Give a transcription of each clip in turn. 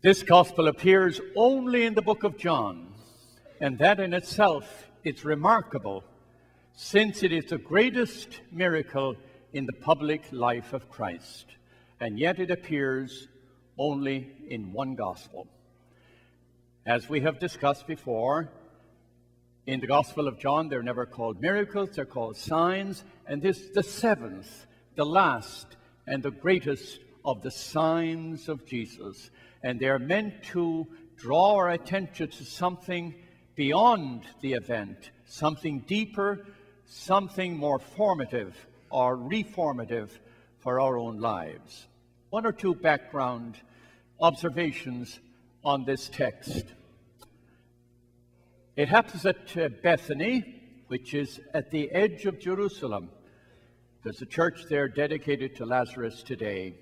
This gospel appears only in the book of John, and that in itself is remarkable, since it is the greatest miracle in the public life of Christ, and yet it appears only in one gospel. As we have discussed before, in the Gospel of John, they're never called miracles, they're called signs, and this is the seventh, the last, and the greatest of the signs of Jesus. And they are meant to draw our attention to something beyond the event, something deeper, something more formative or reformative for our own lives. One or two background observations on this text. It happens at Bethany, which is at the edge of Jerusalem. There's a church there dedicated to Lazarus today.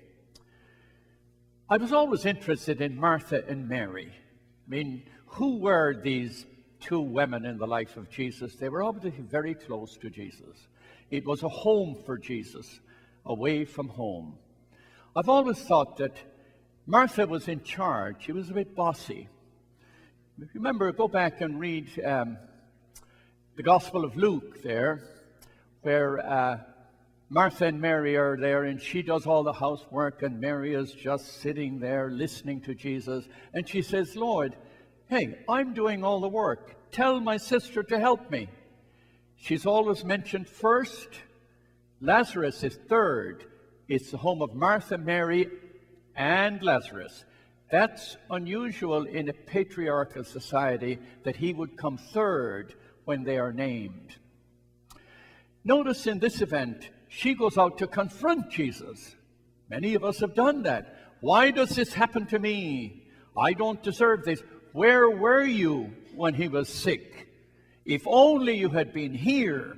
I was always interested in Martha and Mary. I mean, who were these two women in the life of Jesus? They were obviously very close to Jesus. It was a home for Jesus, away from home. I've always thought that Martha was in charge. She was a bit bossy. If you remember, go back and read the Gospel of Luke there, where Martha and Mary are there, and she does all the housework, and Mary is just sitting there listening to Jesus. And she says, Lord, hey, I'm doing all the work. Tell my sister to help me. She's always mentioned first. Lazarus is third. It's the home of Martha, Mary, and Lazarus. That's unusual in a patriarchal society, that he would come third when they are named. Notice in this event, she goes out to confront Jesus. Many of us have done that. Why does this happen to me? I don't deserve this. Where were you when he was sick? If only you had been here.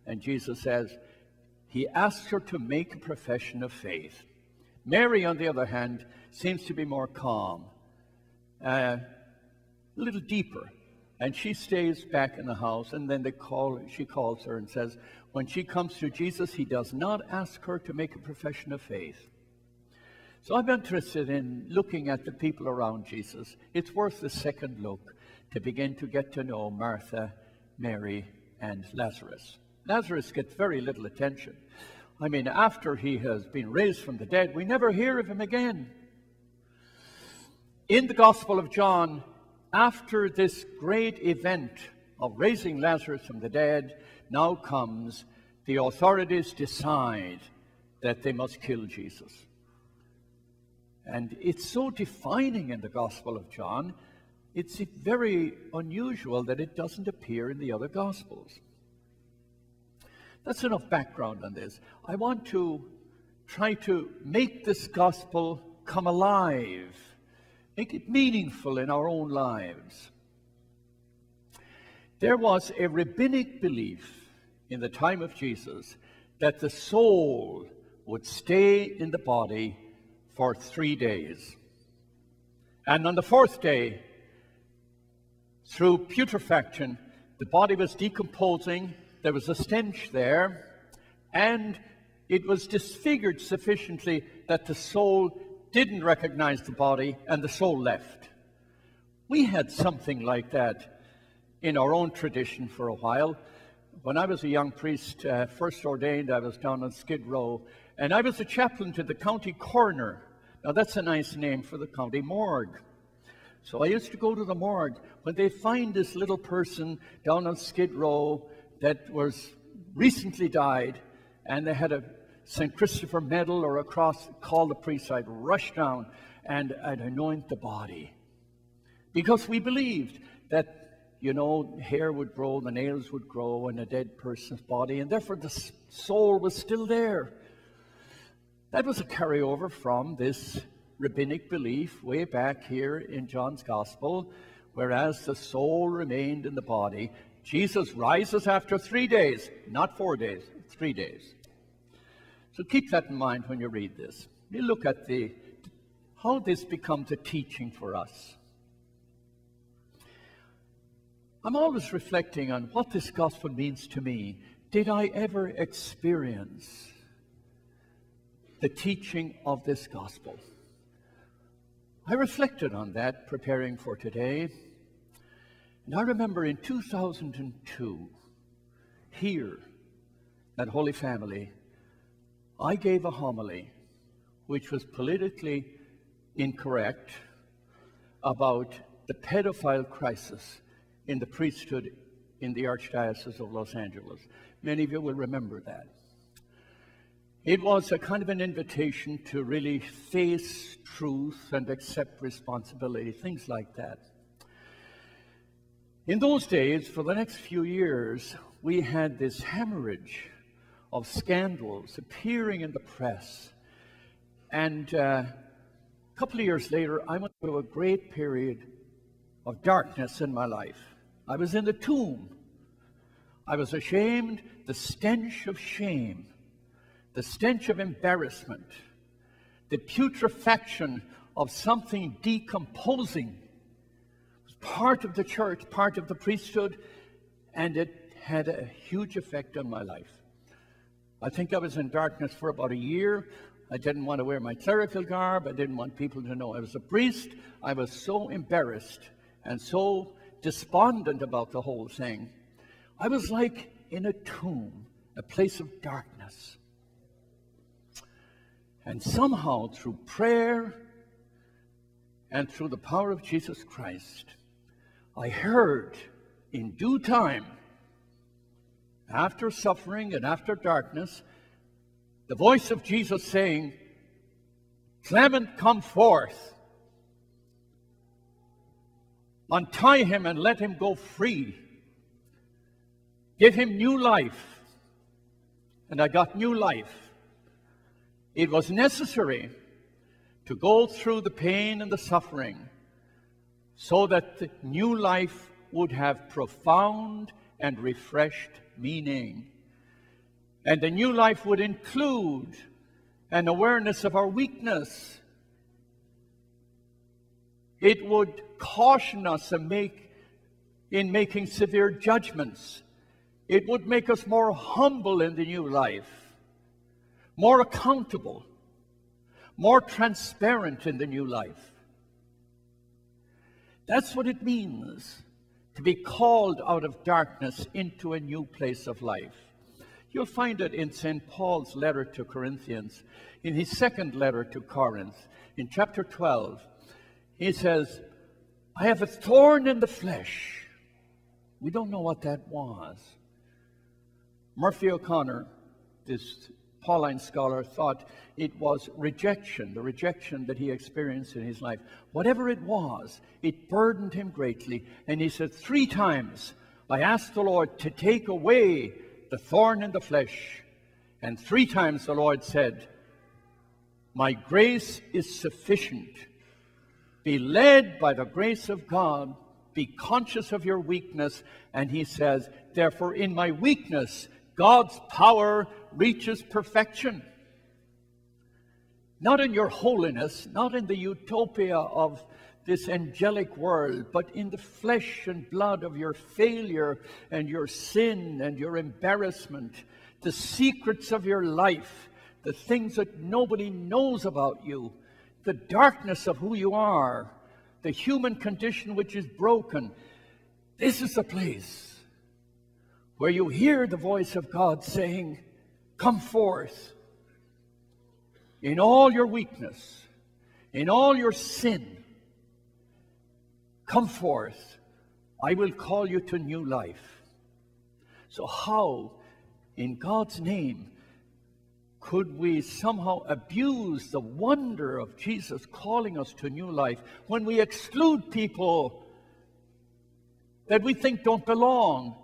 And Jesus says, he asks her to make a profession of faith. Mary, on the other hand, seems to be more calm, a little deeper. And she stays back in the house, and then she calls her and says, when she comes to Jesus, he does not ask her to make a profession of faith. So I'm interested in looking at the people around Jesus. It's worth a second look to begin to get to know Martha, Mary, and Lazarus. Lazarus gets very little attention. I mean, after he has been raised from the dead, we never hear of him again. In the Gospel of John, after this great event of raising Lazarus from the dead, now comes the authorities decide that they must kill Jesus. And it's so defining in the Gospel of John, it's very unusual that it doesn't appear in the other Gospels. That's enough background on this. I want to try to make this Gospel come alive, make it meaningful in our own lives. There was a rabbinic belief in the time of Jesus that the soul would stay in the body for 3 days. And on the fourth day, through putrefaction, the body was decomposing, there was a stench there, and it was disfigured sufficiently that the soul didn't recognize the body, and the soul left. We had something like that in our own tradition for a while. When I was a young priest, first ordained, I was down on Skid Row, and I was a chaplain to the county coroner. Now that's a nice name for the county morgue. So I used to go to the morgue when they find this little person down on Skid Row that was recently died, and they had a St. Christopher medal or a cross. Call the priest. I'd rush down and I'd anoint the body, because we believed that, hair would grow, the nails would grow in a dead person's body, and therefore the soul was still there. That was a carryover from this rabbinic belief way back here in John's Gospel, whereas the soul remained in the body. Jesus rises after 3 days, not 4 days, 3 days. So keep that in mind when you read this. You look at how this becomes a teaching for us. I'm always reflecting on what this gospel means to me. Did I ever experience the teaching of this gospel? I reflected on that preparing for today, and I remember in 2002, here at Holy Family, I gave a homily which was politically incorrect about the pedophile crisis in the priesthood in the Archdiocese of Los Angeles. Many of you will remember that. It was a kind of an invitation to really face truth and accept responsibility, things like that. In those days, for the next few years, we had this hemorrhage of scandals appearing in the press. And a couple of years later, I went through a great period of darkness in my life. I was in the tomb. I was ashamed, the stench of shame, the stench of embarrassment, the putrefaction of something decomposing. It was part of the church, part of the priesthood, and it had a huge effect on my life. I think I was in darkness for about a year. I didn't want to wear my clerical garb. I didn't want people to know I was a priest. I was so embarrassed and so despondent about the whole thing. I was like in a tomb, a place of darkness. And somehow, through prayer and through the power of Jesus Christ, I heard in due time, after suffering and after darkness, the voice of Jesus saying, "Clement, come forth. Untie him and let him go free. Give him new life." And I got new life. It was necessary to go through the pain and the suffering so that the new life would have profound and refreshed meaning. And the new life would include an awareness of our weakness. It would caution us in making severe judgments. It would make us more humble in the new life, more accountable, more transparent in the new life. That's what it means to be called out of darkness into a new place of life. You'll find it in St. Paul's letter to Corinthians, in his second letter to Corinth, in chapter 12. He says, "I have a thorn in the flesh." We don't know what that was. Murphy O'Connor, this Pauline scholar, thought it was rejection, the rejection that he experienced in his life. Whatever it was, it burdened him greatly. And he said, 3 times, I asked the Lord to take away the thorn in the flesh. And 3 times the Lord said, "My grace is sufficient. Be led by the grace of God. Be conscious of your weakness." And he says, "Therefore, in my weakness, God's power reaches perfection." Not in your holiness, not in the utopia of this angelic world, but in the flesh and blood of your failure and your sin and your embarrassment, the secrets of your life, the things that nobody knows about you, the darkness of who you are, the human condition which is broken. This is the place where you hear the voice of God saying, "Come forth in all your weakness, in all your sin. Come forth. I will call you to new life." So how, in God's name, could we somehow abuse the wonder of Jesus calling us to new life when we exclude people that we think don't belong?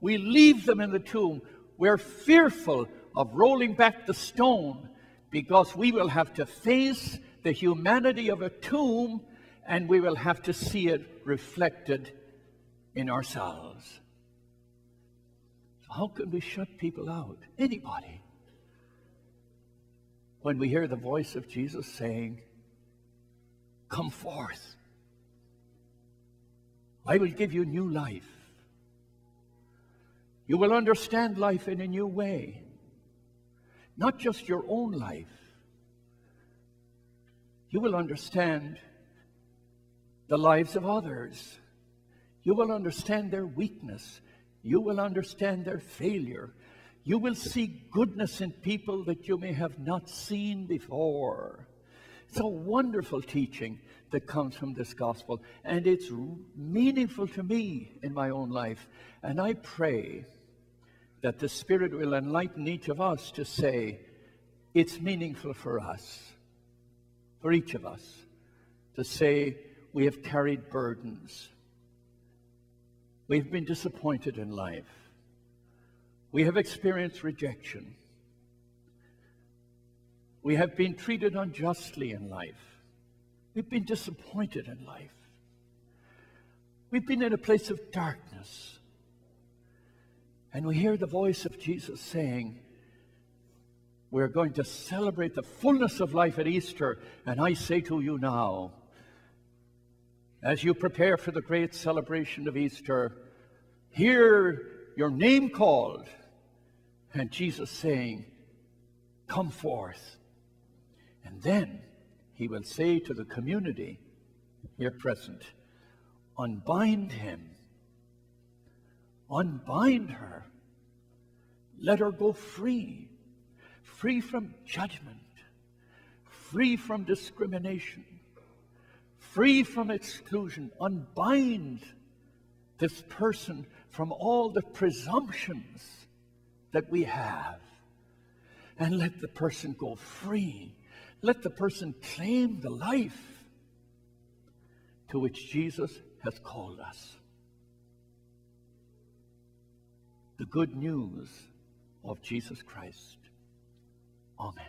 We leave them in the tomb. We're fearful of rolling back the stone because we will have to face the humanity of a tomb and we will have to see it reflected in ourselves. How can we shut people out? Anybody. When we hear the voice of Jesus saying, "Come forth. I will give you new life. You will understand life in a new way. Not just your own life. You will understand the lives of others. You will understand their weakness. You will understand their failure. You will see goodness in people that you may have not seen before. It's a wonderful teaching that comes from this gospel, and it's meaningful to me in my own life. And I pray that the Spirit will enlighten each of us to say, it's meaningful for us, for each of us, to say we have carried burdens. We've been disappointed in life. We have experienced rejection. We have been treated unjustly in life. We've been disappointed in life. We've been in a place of darkness. And we hear the voice of Jesus saying, we're going to celebrate the fullness of life at Easter. And I say to you now, as you prepare for the great celebration of Easter, hear your name called, and Jesus saying, come forth. And then he will say to the community here present, unbind him, unbind her, let her go free, free from judgment, free from discrimination, free from exclusion. Unbind this person from all the presumptions that we have, and let the person go free. Let the person claim the life to which Jesus has called us. The good news of Jesus Christ. Amen.